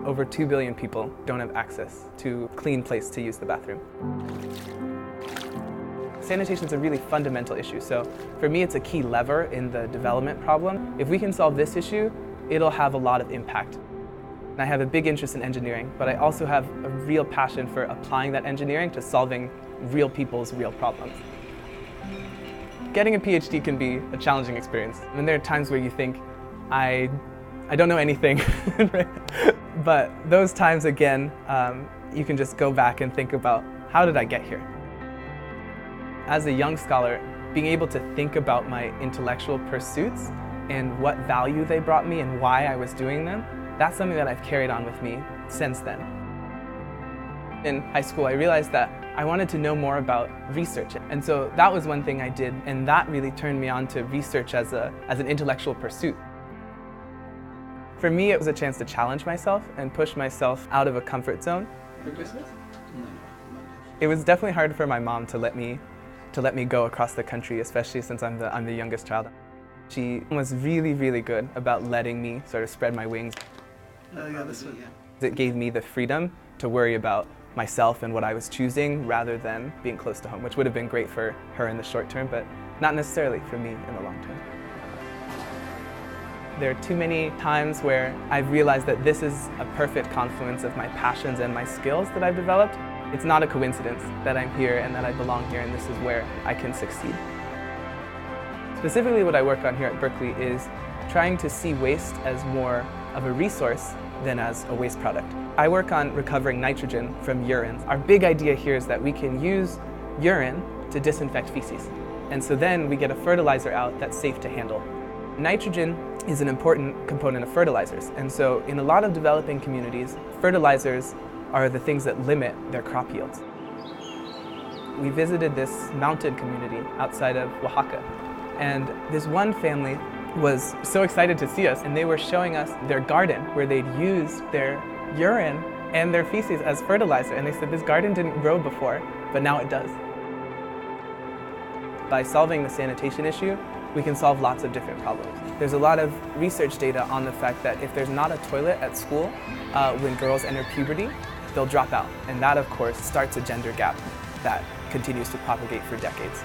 over 2 billion people don't have access to a clean place to use the bathroom. Sanitation is a really fundamental issue, so for me it's a key lever in the development problem. If we can solve this issue, it'll have a lot of impact. I have a big interest in engineering, but I also have a real passion for applying that engineering to solving real people's real problems. Getting a PhD can be a challenging experience. And there are times where you think, I don't know anything. But those times, again, you can just go back and think about, how did I get here? As a young scholar, being able to think about my intellectual pursuits and what value they brought me and why I was doing them, that's something that I've carried on with me since then. In high school, I realized that I wanted to know more about research. And so that was one thing I did, and that really turned me on to research as an intellectual pursuit. For me, it was a chance to challenge myself and push myself out of a comfort zone. For Christmas? No. It was definitely hard for my mom to let me go across the country, especially since I'm the youngest child. She was really, really good about letting me sort of spread my wings. Oh yeah, this one, yeah. It gave me the freedom to worry about myself and what I was choosing rather than being close to home, which would have been great for her in the short term, but not necessarily for me in the long term. There are too many times where I've realized that this is a perfect confluence of my passions and my skills that I've developed. It's not a coincidence that I'm here and that I belong here, and this is where I can succeed. Specifically, what I work on here at Berkeley is trying to see waste as more of a resource than as a waste product. I work on recovering nitrogen from urine. Our big idea here is that we can use urine to disinfect feces. And so then we get a fertilizer out that's safe to handle. Nitrogen is an important component of fertilizers. And so in a lot of developing communities, fertilizers are the things that limit their crop yields. We visited this mountain community outside of Oaxaca. And this one family was so excited to see us, and they were showing us their garden where they'd used their urine and their feces as fertilizer. And they said this garden didn't grow before, but now it does. By solving the sanitation issue, we can solve lots of different problems. There's a lot of research data on the fact that if there's not a toilet at school when girls enter puberty, they'll drop out. And that, of course, starts a gender gap that continues to propagate for decades.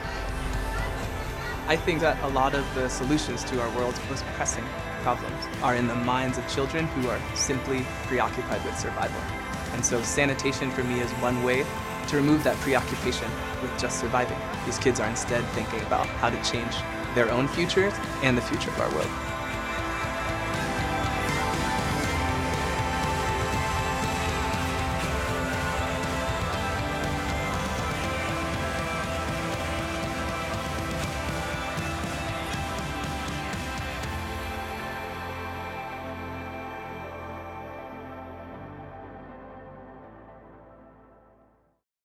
I think that a lot of the solutions to our world's most pressing problems are in the minds of children who are simply preoccupied with survival. And so sanitation for me is one way to remove that preoccupation with just surviving. These kids are instead thinking about how to change their own futures and the future of our world.